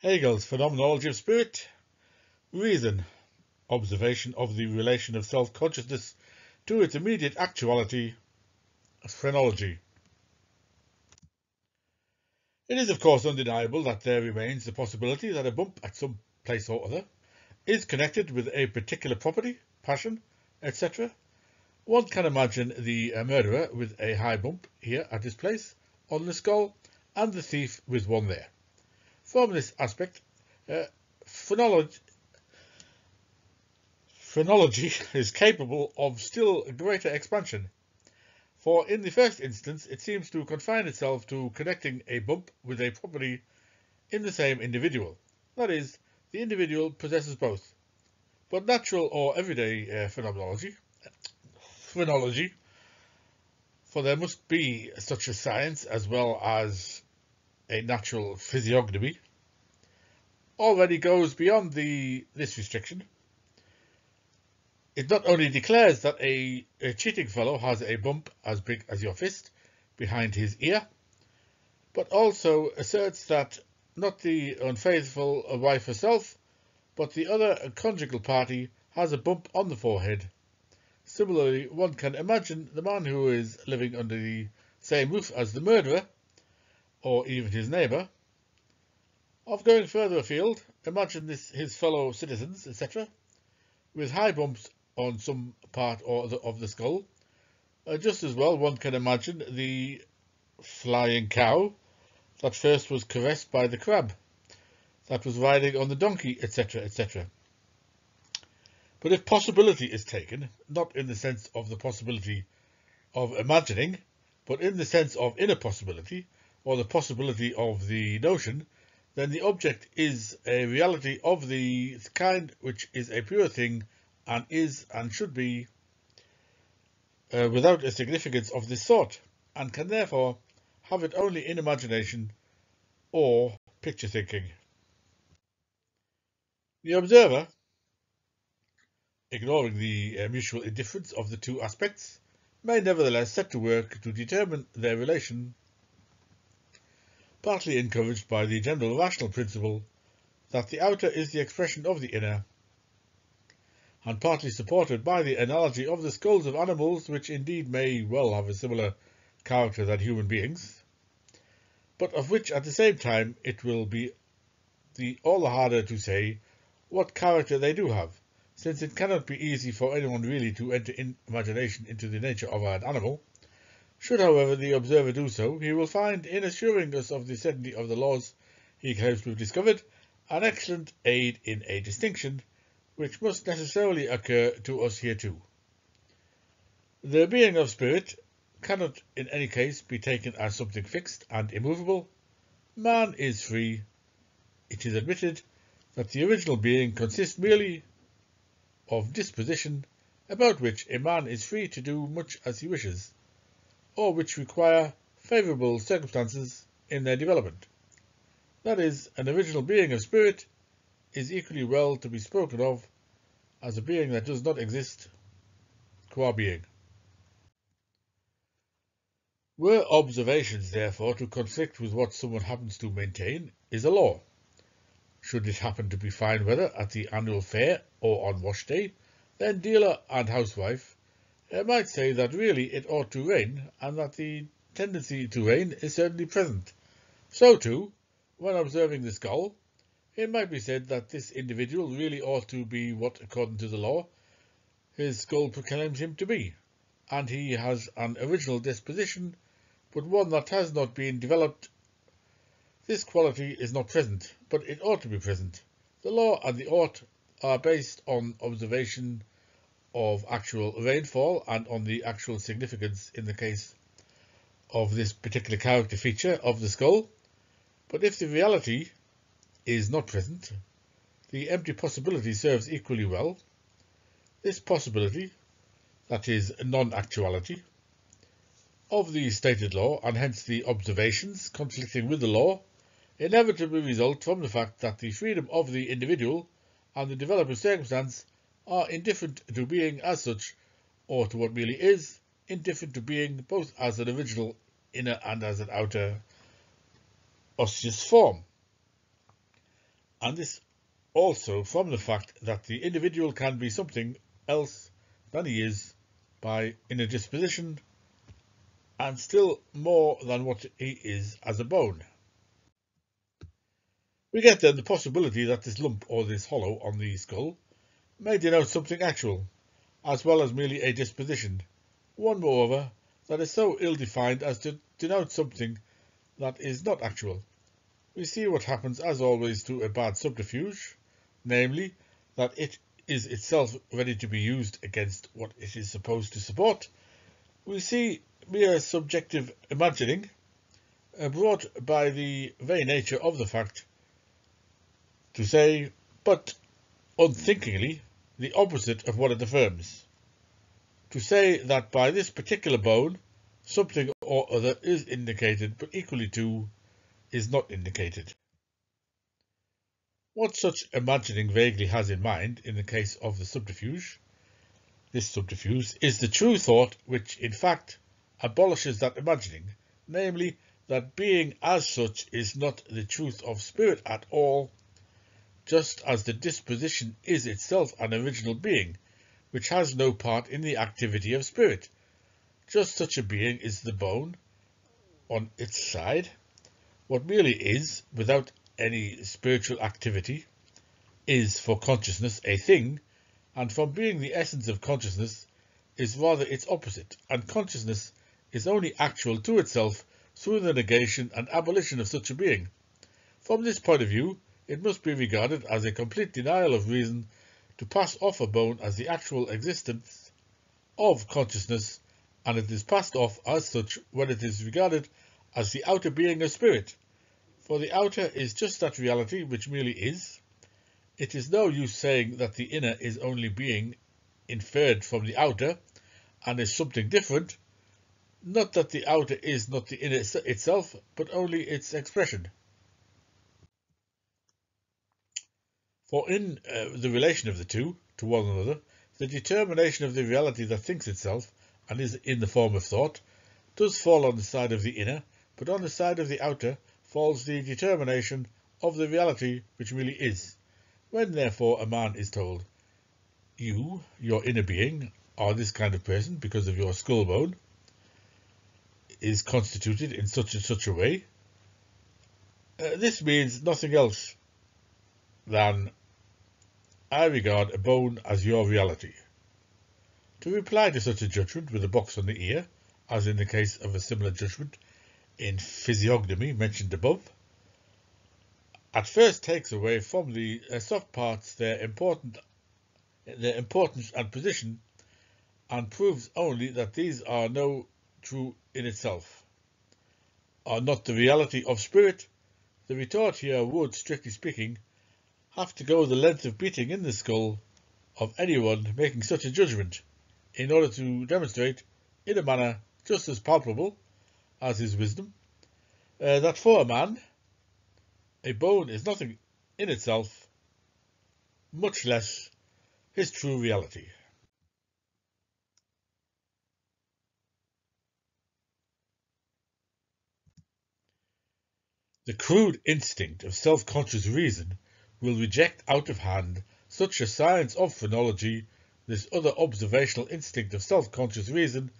Hegel's Phenomenology of Spirit, Reason, Observation of the relation of self-consciousness to its immediate actuality, Phrenology. It is of course undeniable that there remains the possibility that a bump at some place or other is connected with a particular property, passion, etc. One can imagine the murderer with a high bump here at this place on the skull and the thief with one there. From this aspect, phrenology is capable of still greater expansion, for in the first instance it seems to confine itself to connecting a bump with a property in the same individual. That is, the individual possesses both. But natural or everyday phenomenology, for there must be such a science as well as a natural physiognomy, already goes beyond this restriction. It not only declares that a cheating fellow has a bump as big as your fist behind his ear, but also asserts that not the unfaithful wife herself, but the other conjugal party has a bump on the forehead. Similarly, one can imagine the man who is living under the same roof as the murderer, or even his neighbour. Of going further afield, imagine his fellow citizens, etc., with high bumps on some part or other of the skull. Just as well one can imagine the flying cow that first was caressed by the crab, that was riding on the donkey, etc., etc. But if possibility is taken, not in the sense of the possibility of imagining, but in the sense of inner possibility, or the possibility of the notion, then the object is a reality of the kind which is a pure thing and is and should be without a significance of this sort, and can therefore have it only in imagination or picture thinking. The observer, ignoring the mutual indifference of the two aspects, may nevertheless set to work to determine their relation, partly encouraged by the general rational principle that the outer is the expression of the inner, and partly supported by the analogy of the skulls of animals, which indeed may well have a similar character than human beings, but of which at the same time it will be all the harder to say what character they do have, since it cannot be easy for anyone really to enter in imagination into the nature of an animal. Should, however, the observer do so, he will find, in assuring us of the certainty of the laws he claims to have discovered, an excellent aid in a distinction which must necessarily occur to us here too. The being of spirit cannot in any case be taken as something fixed and immovable. Man is free. It is admitted that the original being consists merely of disposition, about which a man is free to do much as he wishes, or which require favourable circumstances in their development. That is, an original being of spirit is equally well to be spoken of as a being that does not exist qua being. Were observations, therefore, to conflict with what someone happens to maintain, is a law. Should it happen to be fine weather at the annual fair or on wash day, then dealer and housewife might say that really it ought to rain, and that the tendency to rain is certainly present. So too, when observing the skull, it might be said that this individual really ought to be what, according to the law, his skull proclaims him to be, and he has an original disposition, but one that has not been developed. This quality is not present, but it ought to be present. The law and the ought are based on observation of actual rainfall and on the actual significance in the case of this particular character feature of the skull. But if the reality is not present, the empty possibility serves equally well. This possibility, that is, non-actuality, of the stated law, and hence the observations conflicting with the law, inevitably result from the fact that the freedom of the individual and the developing circumstance are indifferent to being as such, or to what merely is, indifferent to being both as an original inner and as an outer osseous form. and this also from the fact that the individual can be something else than he is by inner disposition, and still more than what he is as a bone. We get then the possibility that this lump or this hollow on the skull may denote something actual, as well as merely a disposition, one moreover that is so ill-defined as to denote something that is not actual. We see what happens as always to a bad subterfuge, namely that it is itself ready to be used against what it is supposed to support. We see mere subjective imagining brought by the very nature of the fact to say, but unthinkingly, the opposite of what it affirms. To say that by this particular bone something or other is indicated, but equally too is not indicated. What such imagining vaguely has in mind in the case of the subterfuge, this subterfuge is the true thought which in fact abolishes that imagining, namely that being as such is not the truth of spirit at all, just as the disposition is itself an original being, which has no part in the activity of spirit. Just such a being is the bone on its side, what merely is, without any spiritual activity, is for consciousness a thing, and from being the essence of consciousness is rather its opposite, and consciousness is only actual to itself through the negation and abolition of such a being. From this point of view, it must be regarded as a complete denial of reason to pass off a bone as the actual existence of consciousness, and it is passed off as such when it is regarded as the outer being of spirit. For the outer is just that reality which merely is. It is no use saying that the inner is only being inferred from the outer, and is something different, not that the outer is not the inner itself, but only its expression. For in the relation of the two to one another, the determination of the reality that thinks itself, and is in the form of thought, does fall on the side of the inner, but on the side of the outer falls the determination of the reality which really is. When therefore a man is told, you, your inner being, are this kind of person because of your skull bone, is constituted in such and such a way, this means nothing else than I regard a bone as your reality. To reply to such a judgment with a box on the ear, as in the case of a similar judgment in physiognomy mentioned above, at first takes away from the soft parts their importance and position, and proves only that these are no true in itself, are not the reality of spirit. The retort here would, strictly speaking, have to go the length of beating in the skull of anyone making such a judgment, in order to demonstrate, in a manner just as palpable as his wisdom, that for a man, a bone is nothing in itself, much less his true reality. The crude instinct of self-conscious reason will reject out of hand such a science of phrenology, this other observational instinct of self-conscious reason,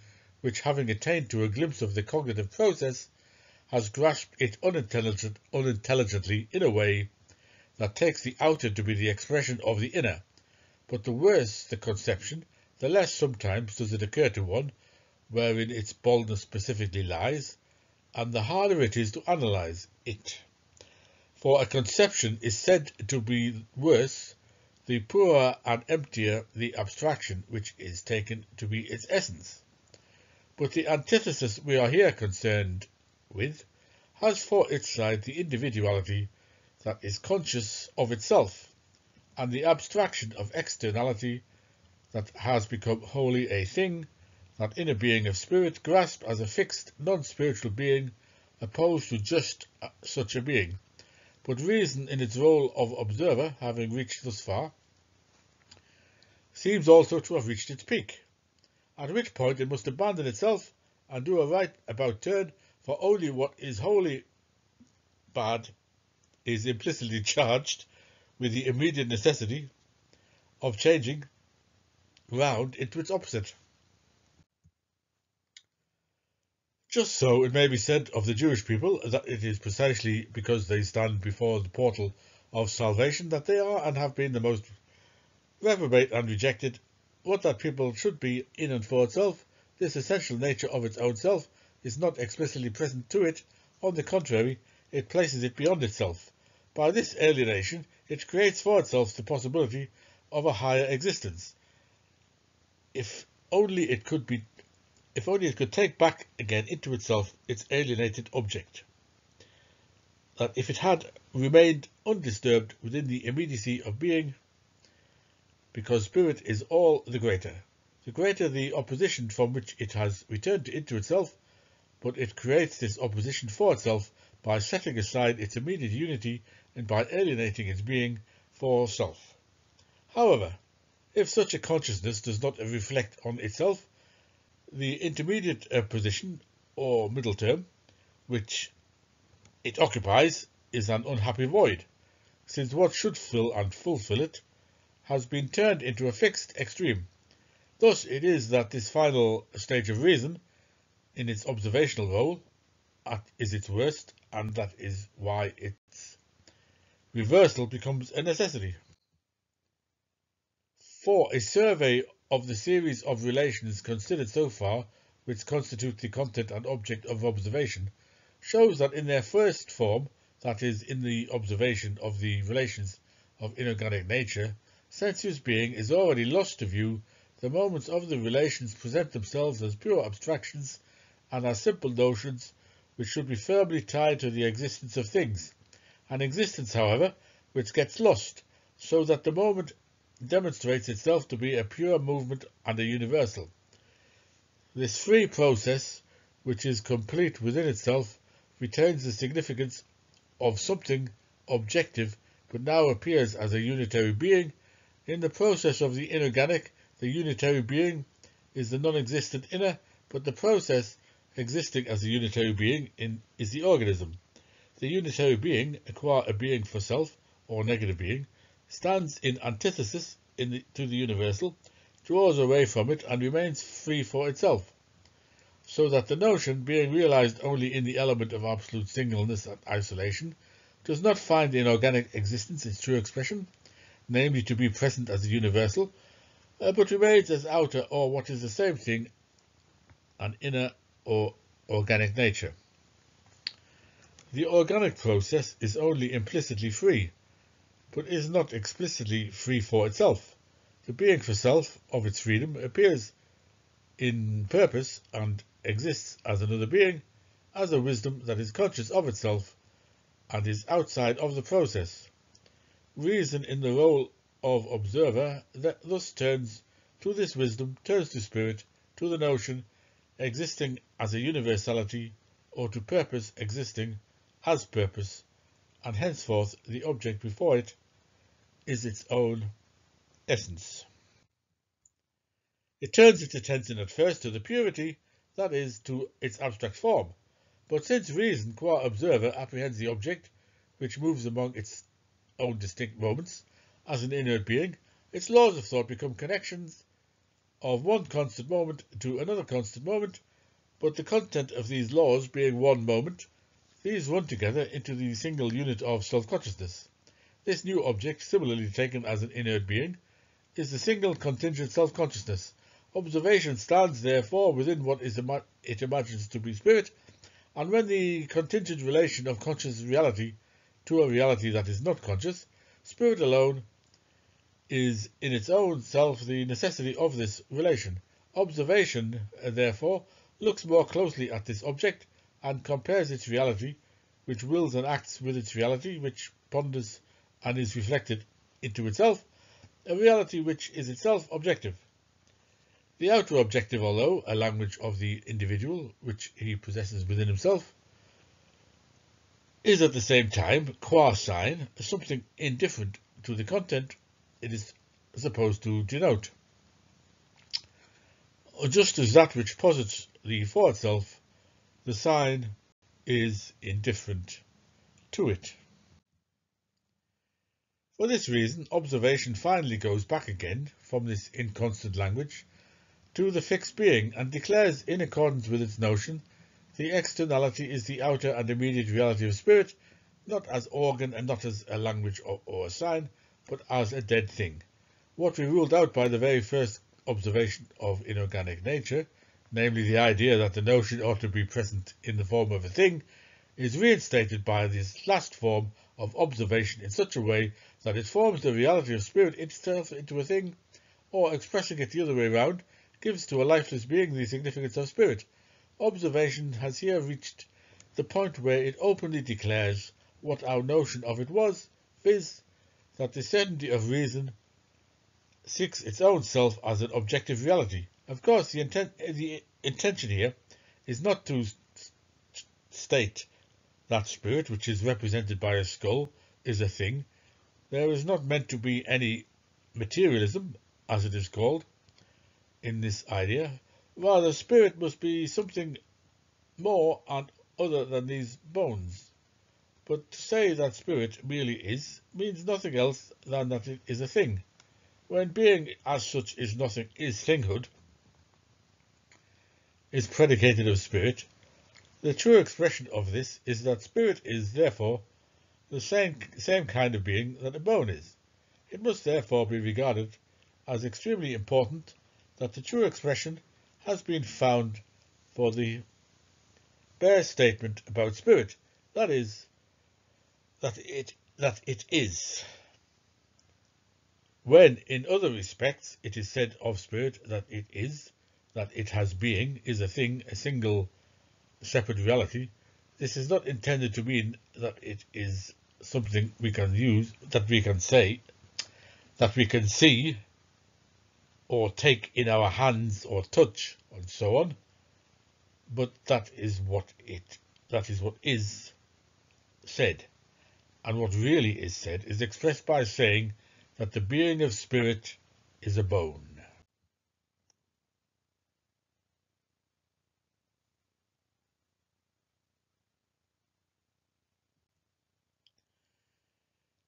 which, having attained to a glimpse of the cognitive process, has grasped it unintelligently in a way that takes the outer to be the expression of the inner. But the worse the conception, the less sometimes does it occur to one wherein its baldness specifically lies, and the harder it is to analyse it. For a conception is said to be worse, the poorer and emptier the abstraction which is taken to be its essence. But the antithesis we are here concerned with has for its side the individuality that is conscious of itself, and the abstraction of externality that has become wholly a thing, that inner being of spirit grasped as a fixed, non-spiritual being, opposed to just such a being. But reason, in its role of observer, having reached thus far, seems also to have reached its peak, at which point it must abandon itself and do a right about turn, for only what is wholly bad is implicitly charged with the immediate necessity of changing round into its opposite. Just so it may be said of the Jewish people that it is precisely because they stand before the portal of salvation that they are and have been the most reprobate and rejected. What that people should be in and for itself, this essential nature of its own self, is not explicitly present to it. On the contrary, it places it beyond itself. By this alienation, it creates for itself the possibility of a higher existence. If only it could take back again into itself its alienated object. That if it had remained undisturbed within the immediacy of being, because spirit is all the greater the opposition from which it has returned into itself, but it creates this opposition for itself by setting aside its immediate unity and by alienating its being for self. However, if such a consciousness does not reflect on itself, the intermediate position, or middle term, which it occupies is an unhappy void, since what should fill and fulfill it has been turned into a fixed extreme. Thus it is that this final stage of reason, in its observational role, is its worst, and that is why its reversal becomes a necessity. For a survey of the series of relations considered so far, which constitute the content and object of observation, shows that in their first form, that is, in the observation of the relations of inorganic nature, sensuous being is already lost to view. The moments of the relations present themselves as pure abstractions and as simple notions which should be firmly tied to the existence of things, an existence, however, which gets lost, so that the moment demonstrates itself to be a pure movement and a universal. This free process, which is complete within itself, retains the significance of something objective, but now appears as a unitary being. In the process of the inorganic, the unitary being is the non-existent inner, but the process existing as a unitary being is the organism. The unitary being, qua a being for self, or negative being, stands in antithesis to the universal, draws away from it, and remains free for itself, so that the notion, being realized only in the element of absolute singleness and isolation, does not find in organic existence its true expression, namely to be present as a universal, but remains as outer, or what is the same thing, an inner or organic nature. The organic process is only implicitly free, but is not explicitly free for itself. The being for self of its freedom appears in purpose and exists as another being, as a wisdom that is conscious of itself and is outside of the process. Reason, in the role of observer, thus turns to this wisdom, turns to spirit, to the notion existing as a universality, or to purpose existing as purpose, and henceforth the object before it is its own essence. It turns its attention at first to the purity, that is, to its abstract form, but since reason, qua observer, apprehends the object, which moves among its own distinct moments, as an inert being, its laws of thought become connections of one constant moment to another constant moment, but the content of these laws being one moment, these run together into the single unit of self-consciousness. This new object, similarly taken as an inert being, is the single contingent self-consciousness. Observation stands, therefore, within what it imagines to be spirit, and when the contingent relation of conscious reality to a reality that is not conscious, spirit alone is in its own self the necessity of this relation. Observation, therefore, looks more closely at this object and compares its reality, which wills and acts, with its reality, which ponders and is reflected into itself, a reality which is itself objective. The outer objective, although a language of the individual which he possesses within himself, is at the same time, qua sign, something indifferent to the content it is supposed to denote, just as that which posits the for itself, the sign, is indifferent to it. For this reason, observation finally goes back again from this inconstant language to the fixed being and declares, in accordance with its notion, the externality is the outer and immediate reality of spirit, not as organ and not as a language or a sign, but as a dead thing. What we ruled out by the very first observation of inorganic nature, namely the idea that the notion ought to be present in the form of a thing, is reinstated by this last form of observation in such a way that it forms the reality of spirit itself into a thing, or expressing it the other way round, gives to a lifeless being the significance of spirit. Observation has here reached the point where it openly declares what our notion of it was, viz., that the certainty of reason seeks its own self as an objective reality. Of course, the intention here is not to state that spirit, which is represented by a skull, is a thing. There is not meant to be any materialism, as it is called, in this idea. Rather, spirit must be something more and other than these bones. But to say that spirit merely is means nothing else than that it is a thing. When being as such is nothing, is thinghood, is predicated of spirit, the true expression of this is that spirit is therefore the same kind of being that a bone is. It must therefore be regarded as extremely important that the true expression has been found for the bare statement about spirit, that is, that it is. When, in other respects, it is said of spirit that it is, that it has being, is a thing, a single separate reality, this is not intended to mean that it is something we can use, that we can say, that we can see, or take in our hands, or touch, and so on, but that is what is said. And what really is said is expressed by saying that the being of spirit is a bone.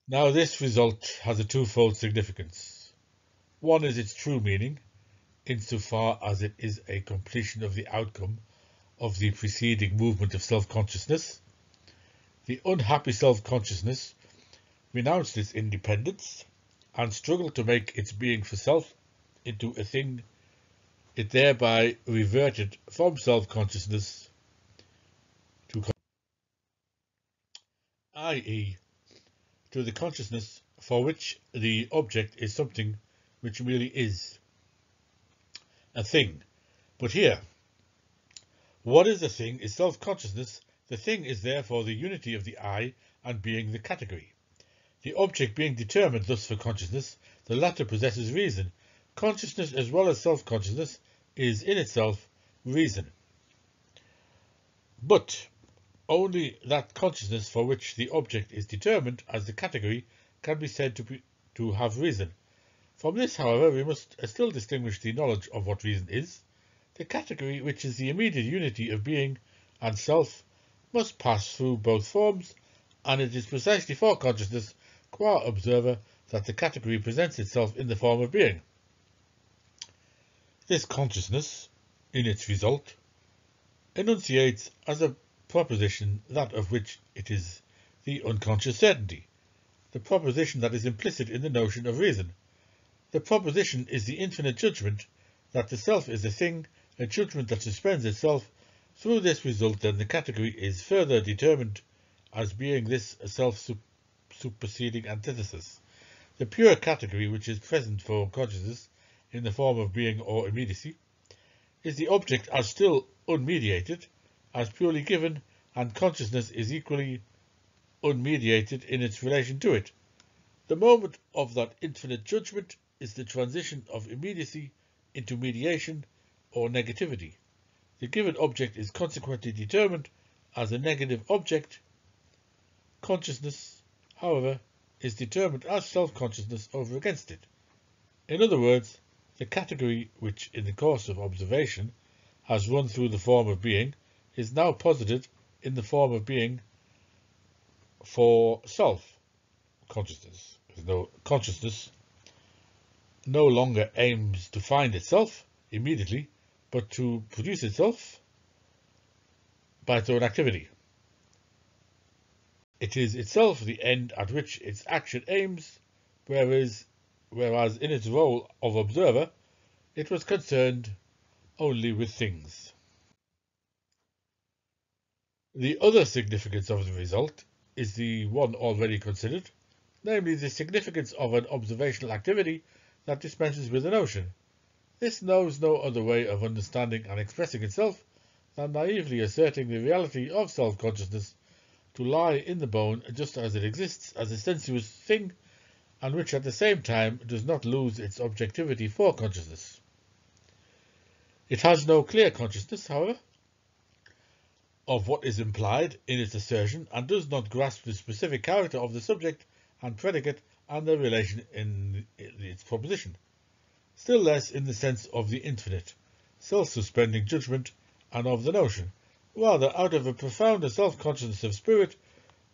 Now this result has a twofold significance. One is its true meaning, insofar as it is a completion of the outcome of the preceding movement of self-consciousness. The unhappy self-consciousness renounced its independence and struggled to make its being for self into a thing. It thereby reverted from self-consciousness to i.e. to the consciousness for which the object is something which merely is a thing. But here, what is the thing is self-consciousness. The thing is therefore the unity of the I and being the category. The object being determined thus for consciousness, the latter possesses reason. Consciousness as well as self-consciousness is in itself reason. But only that consciousness for which the object is determined as the category can be said to have reason. From this, however, we must still distinguish the knowledge of what reason is. The category, which is the immediate unity of being and self, must pass through both forms, and it is precisely for consciousness, qua observer, that the category presents itself in the form of being. This consciousness, in its result, enunciates as a proposition that of which it is the unconscious certainty, the proposition that is implicit in the notion of reason. The proposition is the infinite judgment that the self is a thing, a judgment that suspends itself. Through this result, then, the category is further determined as being this self-superseding antithesis. The pure category, which is present for consciousness in the form of being or immediacy, is the object as still unmediated, as purely given, and consciousness is equally unmediated in its relation to it. The moment of that infinite judgment is the transition of immediacy into mediation or negativity. The given object is consequently determined as a negative object. Consciousness, however, is determined as self-consciousness over against it. In other words, the category which, in the course of observation, has run through the form of being, is now posited in the form of being for self-consciousness. There's no consciousness no longer aims to find itself immediately, but to produce itself by its own activity. It is itself the end at which its action aims, whereas in its role of observer, it was concerned only with things. The other significance of the result is the one already considered, namely the significance of an observational activity that dispenses with a notion. This knows no other way of understanding and expressing itself than naively asserting the reality of self-consciousness to lie in the bone just as it exists as a sensuous thing, and which at the same time does not lose its objectivity for consciousness. It has no clear consciousness, however, of what is implied in its assertion, and does not grasp the specific character of the subject and predicate and their relation in its proposition, still less in the sense of the infinite, self-suspending judgment and of the notion, rather out of a profounder self-consciousness of spirit,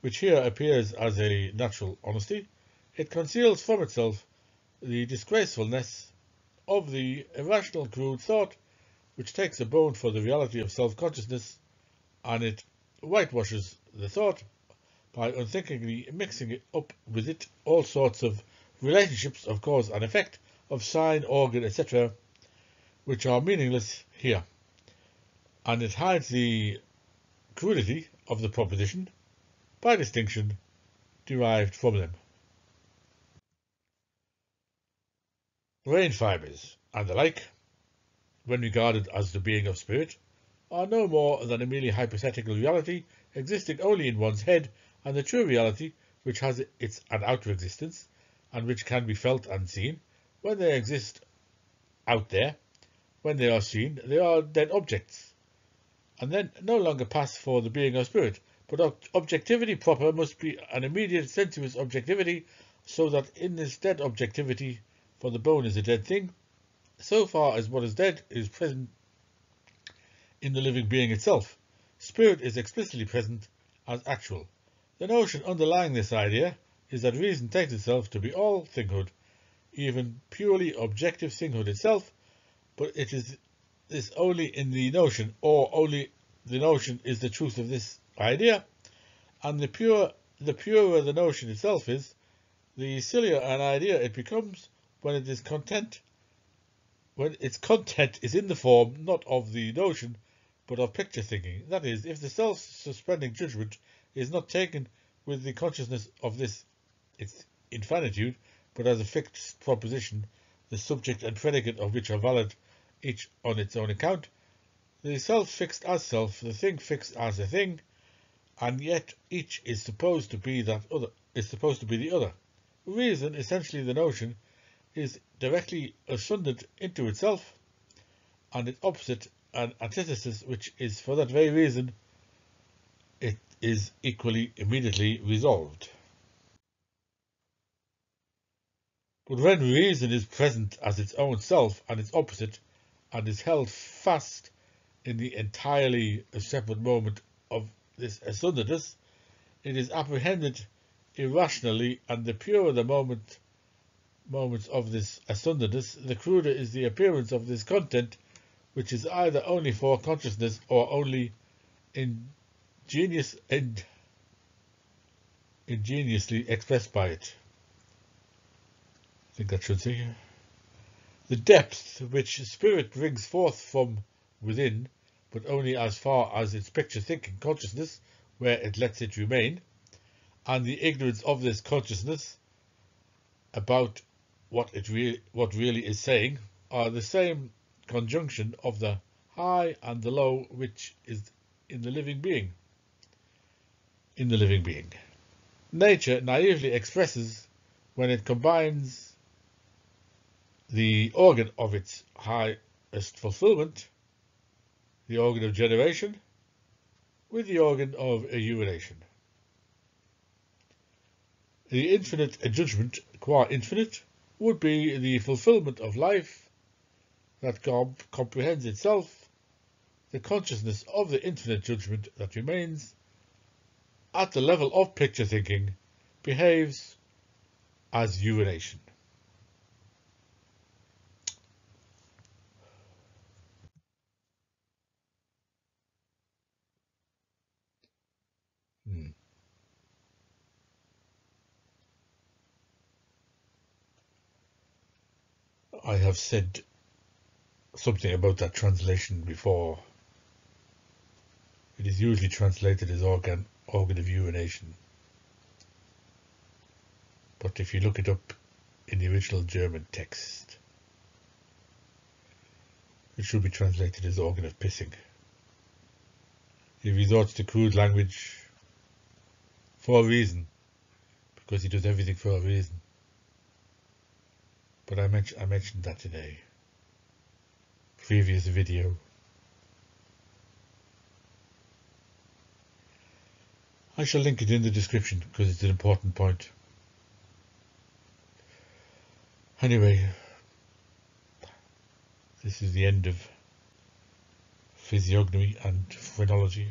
which here appears as a natural honesty. It conceals from itself the disgracefulness of the irrational crude thought which takes a bone for the reality of self-consciousness, and it whitewashes the thought by unthinkingly mixing it up with it all sorts of relationships of cause and effect, of sign, organ, etc., which are meaningless here, and it hides the crudity of the proposition by distinction derived from them. Brain fibres and the like, when regarded as the being of spirit, are no more than a merely hypothetical reality existing only in one's head, and the true reality, which has an outer existence, and which can be felt and seen, when they exist out there, when they are seen, they are then objects, and then no longer pass for the being of spirit, but objectivity proper must be an immediate sensuous objectivity, so that in this dead objectivity, for the bone is a dead thing, so far as what is dead is present in the living being itself, spirit is explicitly present as actual. The notion underlying this idea is that reason takes itself to be all thinghood, even purely objective thinghood itself, but it is this only in the notion, or only the notion is the truth of this idea, and the purer the notion itself is, the sillier an idea it becomes when its content is in the form not of the notion but of picture thinking. That is, if the self-suspending judgment is not taken with the consciousness of its infinitude, but as a fixed proposition, the subject and predicate of which are valid each on its own account, the self fixed as self, the thing fixed as a thing, and yet each is supposed to be the other. Reason, essentially the notion, is directly asunder into itself, and its opposite an antithesis, which is for that very reason it is equally immediately resolved. But when reason is present as its own self and its opposite, and is held fast in the entirely separate moment of this asunderness, it is apprehended irrationally, and the purer the moments of this asunderness, the cruder is the appearance of this content, which is either only for consciousness or only ingeniously expressed by it. I think that should say. The depth which spirit brings forth from within, but only as far as its picture-thinking consciousness, where it lets it remain, and the ignorance of this consciousness about what really is saying, are the same conjunction of the high and the low which is in the living being. Nature naively expresses when it combines the organ of its highest fulfillment, the organ of generation, with the organ of urination. The infinite judgment, qua infinite, would be the fulfillment of life that comprehends itself. The consciousness of the infinite judgment that remains at the level of picture thinking behaves as urination. I have said something about that translation before. It is usually translated as organ of urination. But if you look it up in the original German text, it should be translated as organ of pissing. He resorts to crude language for a reason, because he does everything for a reason. But I mentioned that in a previous video. I shall link it in the description because it's an important point. Anyway, this is the end of physiognomy and phrenology.